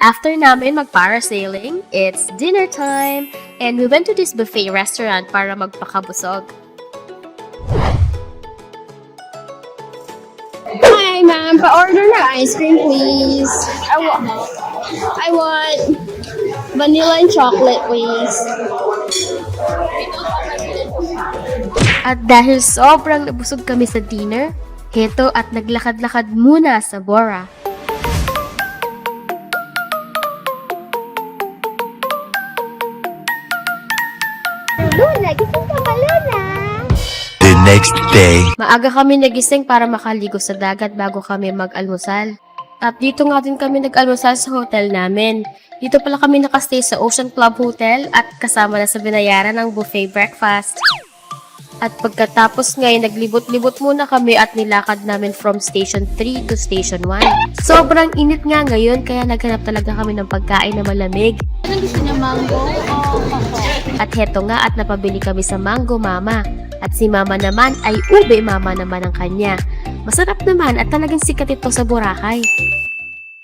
After namin mag-parasailing, it's dinner time, and we went to this buffet restaurant para magpakabusog. Hi, ma'am. Pa-order na ice cream, please. I want vanilla and chocolate, please. At dahil sobrang nabusog kami sa dinner, heto at naglakad-lakad muna sa Bora. Luna, gising ka ba, Luna? The next day. Maaga kami nagising para makaligo sa dagat bago kami mag-almusal. At dito nga din kami nag-almusal sa hotel namin. Dito pala kami nakastay sa Ocean Club Hotel at kasama na sa binayaran ng buffet breakfast. At pagkatapos ngayon, naglibot-libot muna kami at nilakad namin from Station 3 to Station 1. Sobrang init nga ngayon kaya naghanap talaga kami ng pagkain na malamig. Anong gusto niya, mango o koko? At heto nga at napabili kami sa Mango Mama. At si Mama naman ay Ube Mama naman ang kanya. Masarap naman at talagang sikat ito sa Boracay.